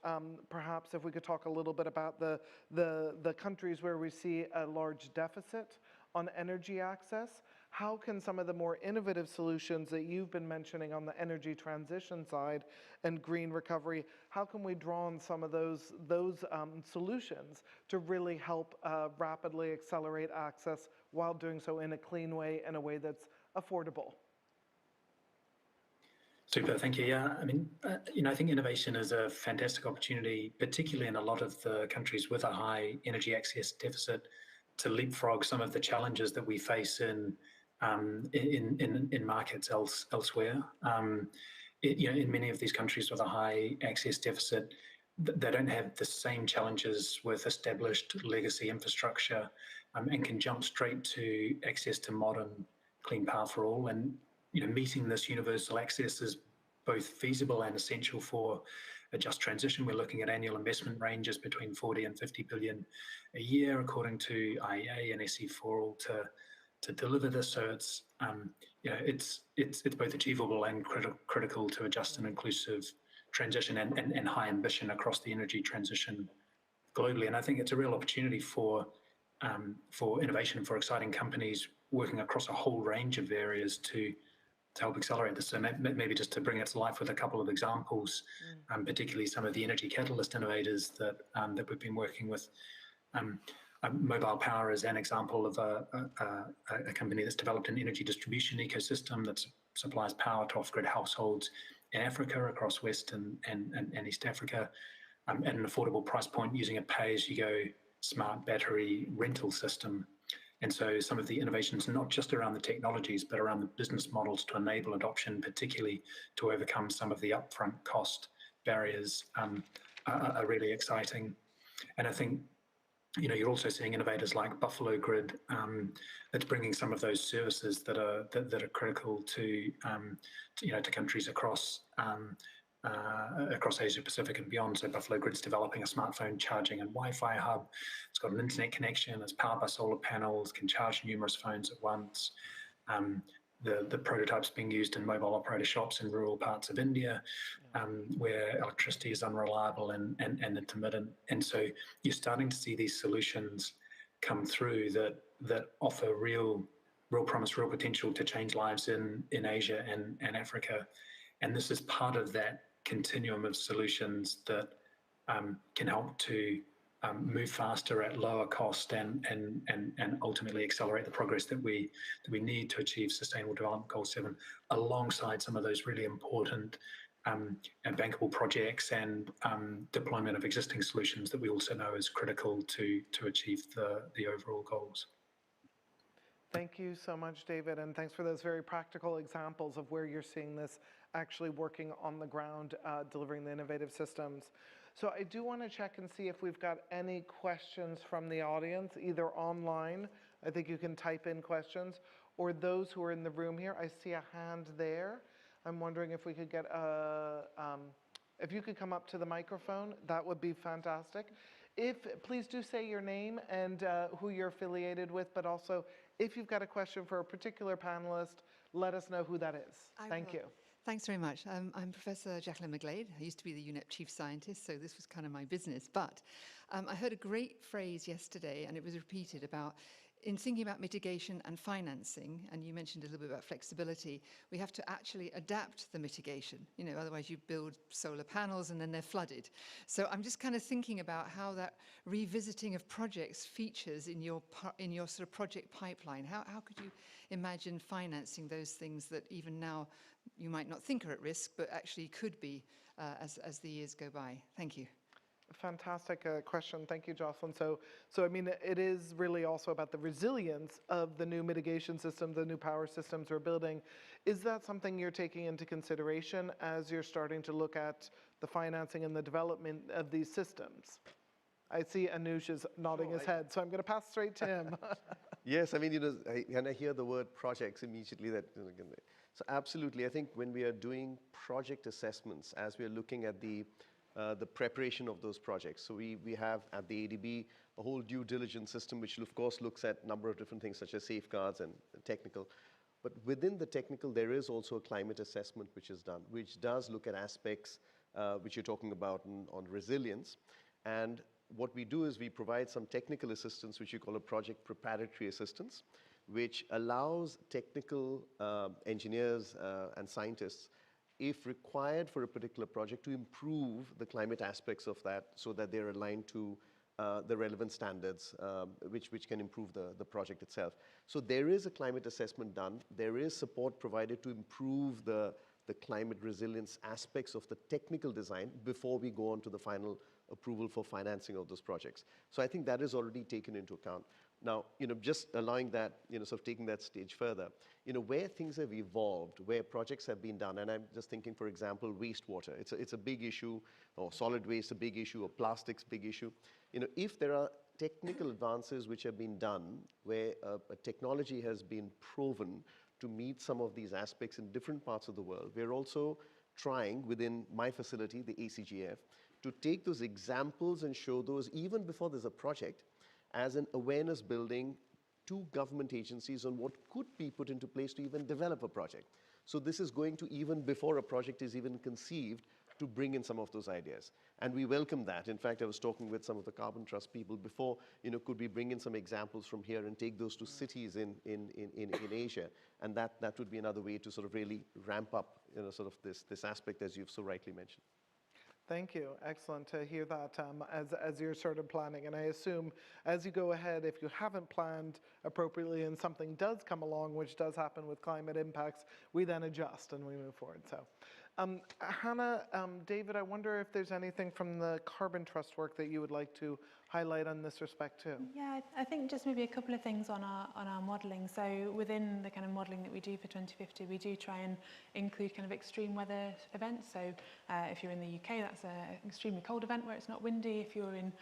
perhaps if we could talk a little bit about the countries where we see a large deficit on energy access. How can some of the more innovative solutions that you've been mentioning on the energy transition side and green recovery, how can we draw on some of those solutions to really help rapidly accelerate access while doing so in a clean way, in a way that's affordable?
Super, thank you. Yeah, I mean, I think innovation is a fantastic opportunity, particularly in a lot of the countries with a high energy access deficit, to leapfrog some of the challenges that we face in markets elsewhere. In many of these countries with a high access deficit, they don't have the same challenges with established legacy infrastructure, and can jump straight to access to modern clean power for all. And meeting this universal access is both feasible and essential for a just transition. We're looking at annual investment ranges between 40 and 50 billion a year, according to IEA and SE4All, to deliver this. So it's both achievable and critical to a just and inclusive transition, and high ambition across the energy transition globally. And I think it's a real opportunity for innovation, for exciting companies working across a whole range of areas to help accelerate this. So maybe just to bring it to life with a couple of examples, particularly some of the energy catalyst innovators that we've been working with. Mobile Power is an example of a company that's developed an energy distribution ecosystem that supplies power to off-grid households in Africa, across West and East Africa, at an affordable price point, using a pay-as-you-go smart battery rental system. And so some of the innovations, not just around the technologies, but around the business models to enable adoption, particularly to overcome some of the upfront cost barriers, are really exciting. And I think, you're also seeing innovators like Buffalo Grid, that's bringing some of those services that are critical to countries across Asia Pacific and beyond. So Buffalo Grid's developing a smartphone charging and Wi-Fi hub. It's got an internet connection. It's powered by solar panels. Can charge numerous phones at once. The prototype's being used in mobile operator shops in rural parts of India, where electricity is unreliable and intermittent. And so you're starting to see these solutions come through that offer real promise, real potential to change lives in Asia and Africa. And this is part of that continuum of solutions that can help to move faster at lower cost and ultimately accelerate the progress that we need to achieve Sustainable Development Goal 7, alongside some of those really important and bankable projects and deployment of existing solutions that we also know is critical to achieve the overall goals.
Thank you so much, David, and thanks for those very practical examples of where you're seeing this actually working on the ground, delivering the innovative systems. So I do want to check and see if we've got any questions from the audience, either online, I think you can type in questions, or those who are in the room here. I see a hand there. I'm wondering if we could get if you could come up to the microphone, that would be fantastic. Please do say your name and who you're affiliated with, but also if you've got a question for a particular panelist, let us know who that is. Thank you.
Thanks very much. I'm Professor Jacqueline McGlade. I used to be the UNEP Chief Scientist, so this was kind of my business. But I heard a great phrase yesterday, and it was repeated about, in thinking about mitigation and financing, and you mentioned a little bit about flexibility, we have to actually adapt the mitigation. You know, otherwise you build solar panels and then they're flooded. So I'm just kind of thinking about how that revisiting of projects features in your sort of project pipeline. How could you imagine financing those things that even now you might not think are at risk, but actually could be as the years go by? Thank you.
Fantastic question. Thank you, Jocelyn. So I mean, it is really also about the resilience of the new mitigation systems, the new power systems we're building. Is that something you're taking into consideration as you're starting to look at the financing and the development of these systems? I see Anush is nodding his head, so I'm going to pass straight to him.
Yes, I mean, you know, and I hear the word projects immediately. So absolutely, I think when we are doing project assessments, as we are looking at the preparation of those projects. So we have at the ADB a whole due diligence system, which of course looks at a number of different things such as safeguards and technical. But within the technical, there is also a climate assessment which is done, which does look at aspects which you're talking about on resilience. And what we do is we provide some technical assistance, which you call a project preparatory assistance, which allows technical engineers and scientists, if required for a particular project, to improve the climate aspects of that so that they're aligned to the relevant standards, which can improve the project itself. So there is a climate assessment done. There is support provided to improve the climate resilience aspects of the technical design before we go on to the final approval for financing of those projects. So I think that is already taken into account. Now, you know, just allowing that, you know, sort of taking that stage further, you know, where things have evolved, where projects have been done, and I'm just thinking, for example, wastewater. It's a big issue, or solid waste a big issue, or plastics big issue. You know, if there are technical advances which have been done, where a technology has been proven to meet some of these aspects in different parts of the world, we're also trying within my facility, the ACGF, to take those examples and show those even before there's a project, as an awareness building to government agencies on what could be put into place to even develop a project. So this is going to, even before a project is even conceived, to bring in some of those ideas. And we welcome that. In fact, I was talking with some of the Carbon Trust people before, you know, could we bring in some examples from here and take those to cities in Asia? And that would be another way to sort of really ramp up, you know, sort of this aspect, as you've so rightly mentioned.
Thank you. Excellent to hear that as you're sort of planning. And I assume as you go ahead, if you haven't planned appropriately and something does come along, which does happen with climate impacts, we then adjust and we move forward. So, Hannah, David, I wonder if there's anything from the Carbon Trust work that you would like to highlight on this respect too.
Yeah, I think just maybe a couple of things on our modelling. So within the kind of modelling that we do for 2050, we do try and include kind of extreme weather events. So if you're in the UK, that's an extremely cold event where it's not windy. If you're in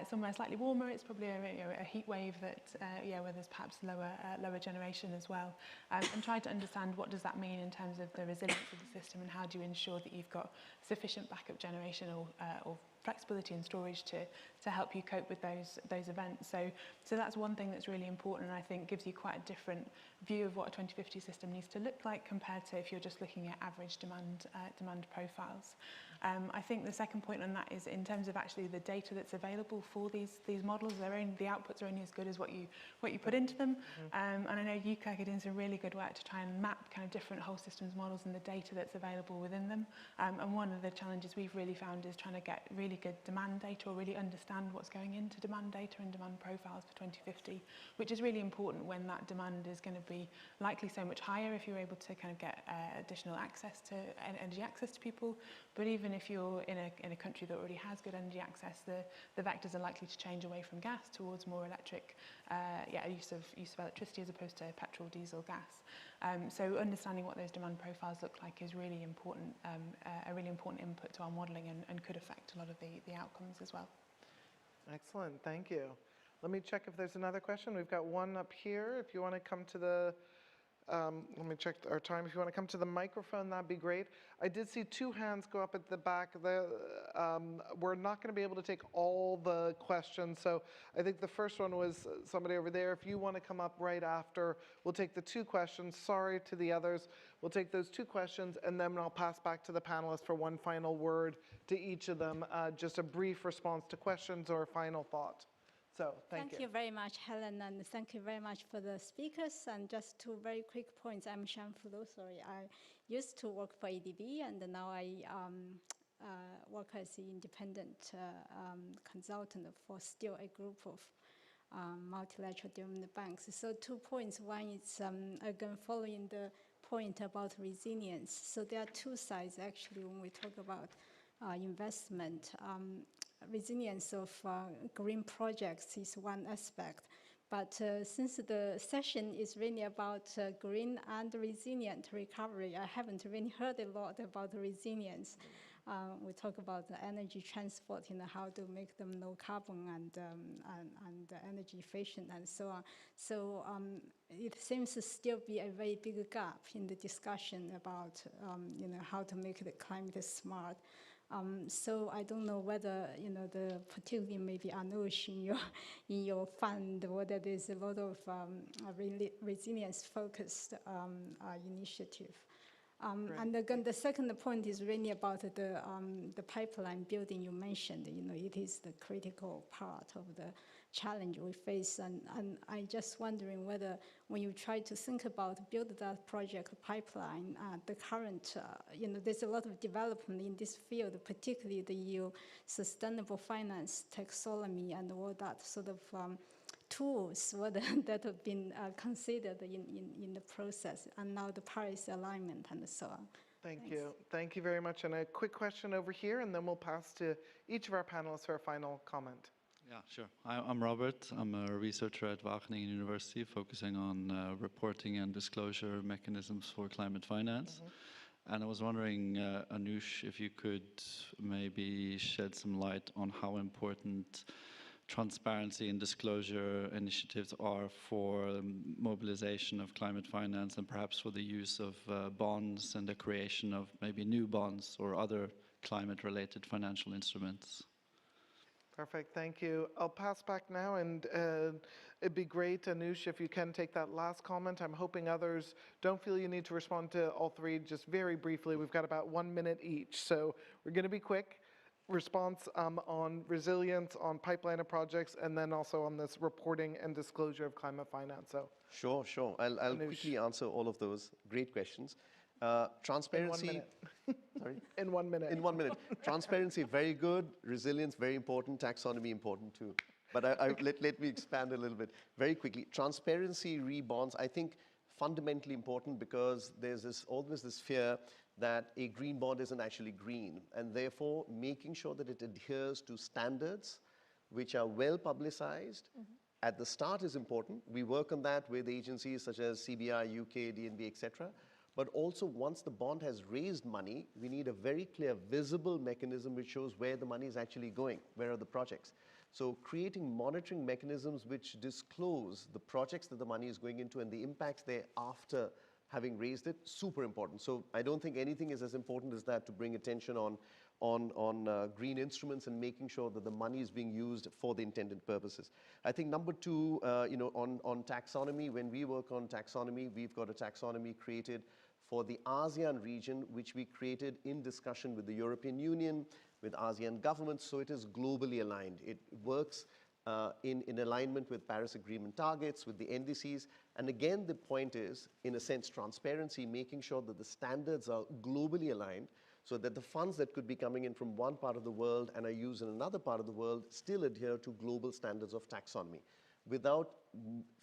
somewhere slightly warmer, it's probably a heat wave that where there's perhaps lower generation as well. And try to understand what does that mean in terms of the resilience of the system, and how do you ensure that you've got sufficient backup generation or flexibility and storage to help you cope with those events. So that's one thing that's really important, and I think gives you quite a different view of what a 2050 system needs to look like compared to if you're just looking at average demand profiles. I think the second point on that is in terms of actually the data that's available for these models. The outputs are only as good as what you put into them. And I know UKAG are doing some really good work to try and map kind of different whole systems models and the data that's available within them. And one of the challenges we've really found is trying to get really really good demand data or really understand what's going into demand data and demand profiles for 2050, which is really important when that demand is going to be likely so much higher if you're able to kind of get additional access to energy access to people. But even if you're in a country that already has good energy access, the vectors are likely to change away from gas towards more electric, use of electricity as opposed to petrol, diesel, gas. So understanding what those demand profiles look like is really important, a really important input to our modelling and could affect a lot of the outcomes as well.
Excellent, thank you. Let me check if there's another question. We've got one up here. If you want to come to the, let me check our time. If you want to come to the microphone, that'd be great. I did see two hands go up at the back. We're not going to be able to take all the questions, so I think the first one was somebody over there. If you want to come up right after, we'll take the two questions. Sorry to the others. We'll take those two questions, and then I'll pass back to the panelists for one final word to each of them, just a brief response to questions or a final thought. So, thank you.
Thank you very much, Helen, and thank you very much for the speakers. And just two very quick points. I'm Shan Fulu, sorry. I used to work for ADB, and now I work as an independent consultant for still a group of multilateral development banks. So 2 points. One is, again, following the point about resilience. So there are two sides, actually, when we talk about investment. Resilience of green projects is one aspect, but since the session is really about green and resilient recovery, I haven't really heard a lot about resilience. We talk about the energy transport, how to make them low carbon and energy efficient and so on. So it seems to still be a very big gap in the discussion about how to make the climate smart. So I don't know whether particularly maybe Anush in your fund, whether there's a lot of resilience-focused initiative. And again, the second point is really about the pipeline building you mentioned. It is the critical part of the challenge we face, and I'm just wondering whether when you try to think about build that project pipeline, the current, there's a lot of development in this field, particularly the EU sustainable finance taxonomy and all that sort of tools, whether that have been considered in the process, and now the Paris alignment and so on.
Thank
Thanks.
you. Thank you very much. And a quick question over here, and then we'll pass to each of our panelists for a final comment.
Yeah, sure. I'm Robert. I'm a researcher at Wageningen University focusing on reporting and disclosure mechanisms for climate finance. And I was wondering, Anush, if you could maybe shed some light on how important transparency and disclosure initiatives are for mobilization of climate finance and perhaps for the use of bonds and the creation of maybe new bonds or other climate-related financial instruments.
Perfect, thank you. I'll pass back now, and it'd be great, Anush, if you can take that last comment. I'm hoping others don't feel you need to respond to all three, just very briefly. We've got about 1 minute each, so we're going to be quick. Response on resilience, on pipeline of projects, and then also on this reporting and disclosure of climate finance. So
Sure. I'll quickly answer all of those. Great questions. Transparency.
In 1 minute.
Sorry?
In 1 minute.
In 1 minute. Transparency, very good. Resilience, very important. Taxonomy, important too. But let me expand a little bit. Very quickly. Transparency, re-bonds, I think fundamentally important because there's always this fear that a green bond isn't actually green, and therefore making sure that it adheres to standards which are well publicized at the start is important. We work on that with agencies such as CBI, UK, DNB, etc. But also once the bond has raised money, we need a very clear, visible mechanism which shows where the money is actually going, where are the projects. So creating monitoring mechanisms which disclose the projects that the money is going into and the impacts thereafter having raised it, super important. So I don't think anything is as important as that to bring attention on green instruments and making sure that the money is being used for the intended purposes. I think number two, on taxonomy, when we work on taxonomy, we've got a taxonomy created for the ASEAN region, which we created in discussion with the European Union, with ASEAN governments, so it is globally aligned. It works in alignment with Paris Agreement targets, with the NDCs. And again, the point is, in a sense, transparency, making sure that the standards are globally aligned so that the funds that could be coming in from one part of the world and are used in another part of the world still adhere to global standards of taxonomy. Without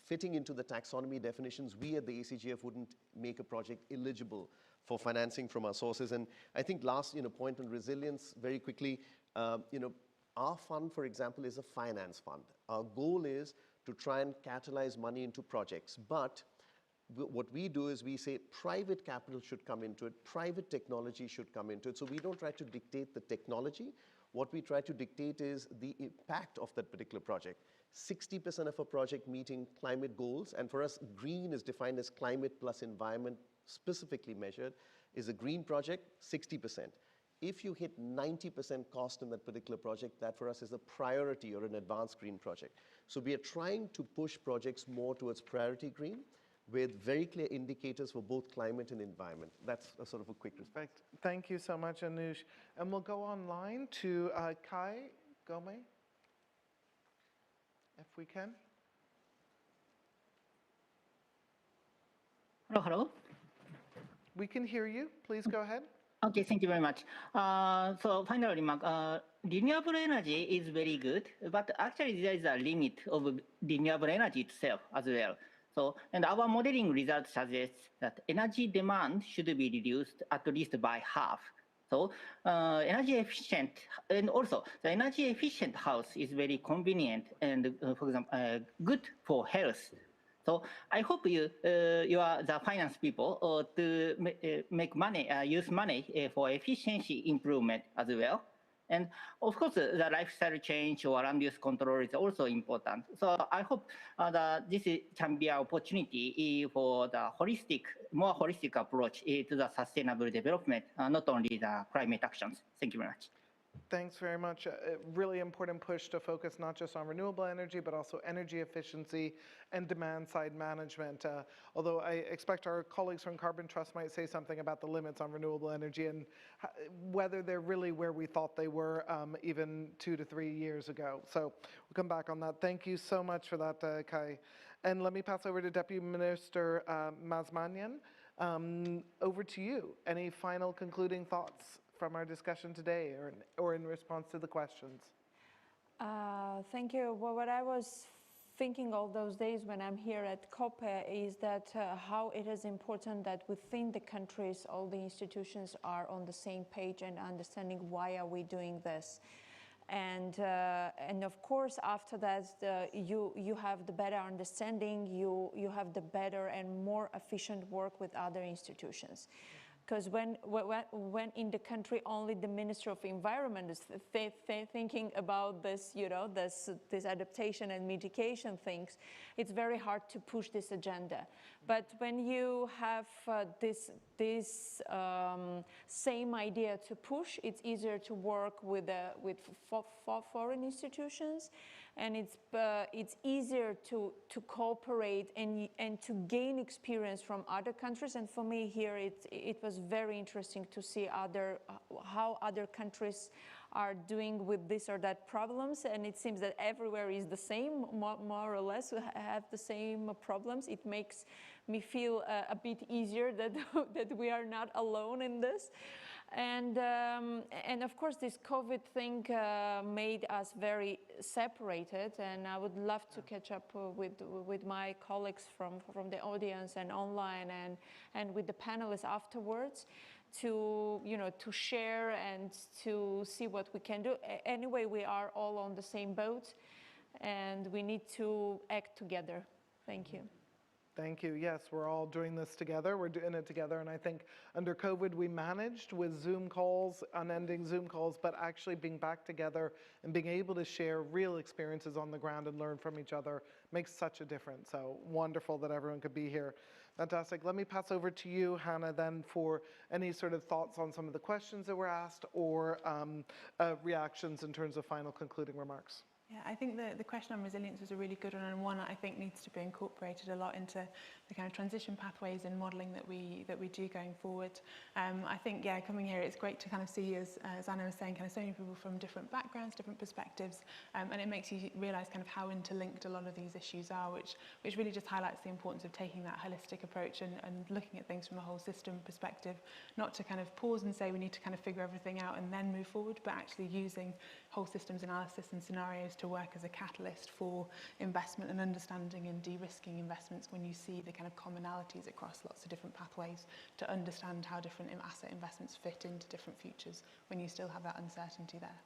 fitting into the taxonomy definitions, we at the ACGF wouldn't make a project eligible for financing from our sources. And I think last point on resilience, very quickly, our fund, for example, is a finance fund. Our goal is to try and catalyze money into projects. But what we do is we say private capital should come into it, private technology should come into it. So we don't try to dictate the technology. What we try to dictate is the impact of that particular project. 60% of a project meeting climate goals, and for us, green is defined as climate plus environment specifically measured, is a green project, 60%. If you hit 90% cost in that particular project, that for us is a priority or an advanced green project. So we are trying to push projects more towards priority green with very clear indicators for both climate and environment. That's a sort of a quick response.
Thank you so much, Anush. And we'll go online to Kai Gome, if we can.
Hello, hello.
We can hear you. Please go ahead.
Okay, thank you very much. So final remark, renewable energy is very good, but actually there is a limit of renewable energy itself as well. So, and our modeling results suggest that energy demand should be reduced at least by half. So energy efficient, and also the energy efficient house is very convenient and, for example, good for health. So I hope you are the finance people to make money, use money for efficiency improvement as well. And of course, the lifestyle change or land use control is also important. So I hope that this can be an opportunity for the more holistic approach to the sustainable development, not only the climate actions. Thank you very much.
Thanks very much. A really important push to focus not just on renewable energy, but also energy efficiency and demand-side management. Although I expect our colleagues from Carbon Trust might say something about the limits on renewable energy and whether they're really where we thought they were even 2 to 3 years ago. So we'll come back on that. Thank you so much for that, Kai. And let me pass over to Deputy Minister Mazmanyan. Over to you. Any final concluding thoughts from our discussion today or in response to the questions?
Thank you. Well, what I was thinking all those days when I'm here at COP is that how it is important that within the countries, all the institutions are on the same page and understanding why are we doing this. And of course, after that, you have the better understanding, you have the better and more efficient work with other institutions. Because when in the country only the Minister of Environment is thinking about this, this adaptation and mitigation things, it's very hard to push this agenda. But when you have this same idea to push, it's easier to work with foreign institutions, and it's easier to cooperate and to gain experience from other countries. And for me here, it was very interesting to see how other countries are doing with this or that problems. And it seems that everywhere is the same, more or less, have the same problems. It makes me feel a bit easier that we are not alone in this. And of course, this COVID thing made us very separated, and I would love to catch up with my colleagues from the audience and online and with the panelists afterwards to share and to see what we can do. Anyway, we are all on the same boat, and we need to act together. Thank you.
Thank you. Yes, we're all doing this together. We're doing it together. And I think under COVID, we managed with Zoom calls, unending Zoom calls, but actually being back together and being able to share real experiences on the ground and learn from each other makes such a difference. So wonderful that everyone could be here. Fantastic. Let me pass over to you, Hannah, then for any sort of thoughts on some of the questions that were asked or reactions in terms of final concluding remarks.
Yeah, I think the question on resilience was a really good one, and one that I think needs to be incorporated a lot into kind of transition pathways and modelling that we do going forward. I think, yeah, coming here, it's great to kind of see, as Anna was saying, kind of so many people from different backgrounds, different perspectives, and it makes you realise kind of how interlinked a lot of these issues are, which really just highlights the importance of taking that holistic approach and looking at things from a whole system perspective, not to kind of pause and say we need to kind of figure everything out and then move forward, but actually using whole systems analysis and scenarios to work as a catalyst for investment and understanding and de-risking investments when you see the kind of commonalities across lots of different pathways, to understand how different asset investments fit into different futures when you still have that uncertainty there.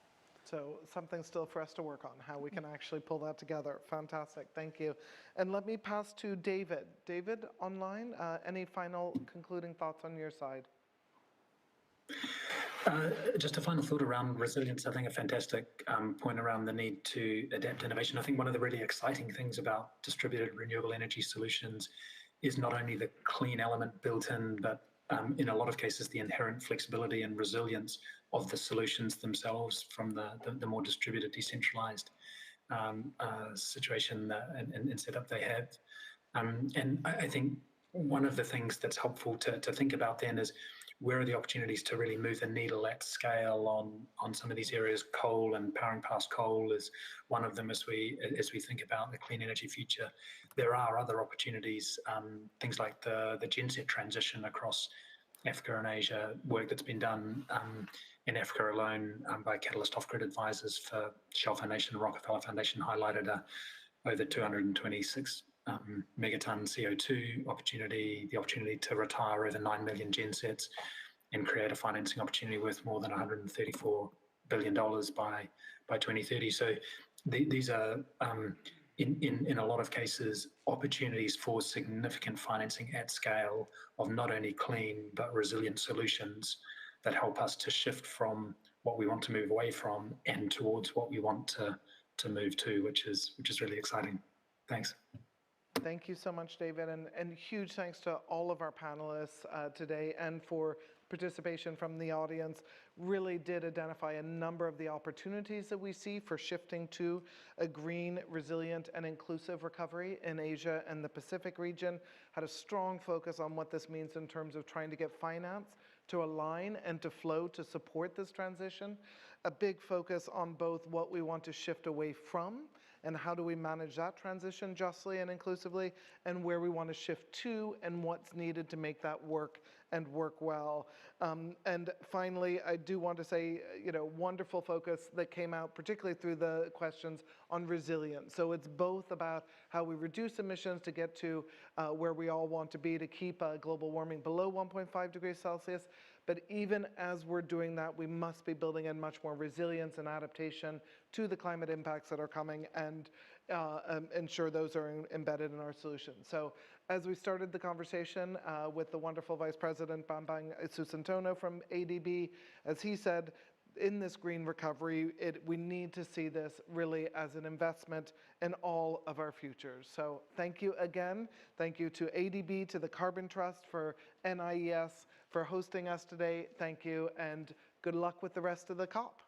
So something still for us to work on, how we can actually pull that together. Fantastic, thank you. And let me pass to David. David, online, any final concluding thoughts on your side?
Just a final thought around resilience. I think a fantastic point around the need to adapt innovation. I think one of the really exciting things about distributed renewable energy solutions is not only the clean element built in, but in a lot of cases, the inherent flexibility and resilience of the solutions themselves from the more distributed, decentralized situation and setup they have. And I think one of the things that's helpful to think about then is, where are the opportunities to really move the needle at scale on some of these areas? Coal and powering past coal is one of them as we think about the clean energy future. There are other opportunities, things like the genset transition across Africa and Asia, work that's been done in Africa alone by Catalyst Off-Grid Advisors for Shell Foundation and Rockefeller Foundation, highlighted over 226 megaton CO2 opportunity, the opportunity to retire over 9 million gensets and create a financing opportunity worth more than $134 billion by 2030. So these are, in a lot of cases, opportunities for significant financing at scale of not only clean but resilient solutions that help us to shift from what we want to move away from and towards what we want to move to, which is really exciting. Thanks.
Thank you so much, David, and huge thanks to all of our panelists today and for participation from the audience. Really did identify a number of the opportunities that we see for shifting to a green, resilient, and inclusive recovery in Asia and the Pacific region. Had a strong focus on what this means in terms of trying to get finance to align and to flow to support this transition. A big focus on both what we want to shift away from and how do we manage that transition justly and inclusively, and where we want to shift to and what's needed to make that work and work well. And finally, I do want to say, wonderful focus that came out, particularly through the questions on resilience. So it's both about how we reduce emissions to get to where we all want to be to keep global warming below 1.5 degrees Celsius. But even as we're doing that, we must be building in much more resilience and adaptation to the climate impacts that are coming and ensure those are embedded in our solutions. So as we started the conversation with the wonderful Vice President Bambang Susantono from ADB, as he said, in this green recovery, we need to see this really as an investment in all of our futures. So thank you again. Thank you to ADB, to the Carbon Trust, for NIES, for hosting us today. Thank you, and good luck with the rest of the COP.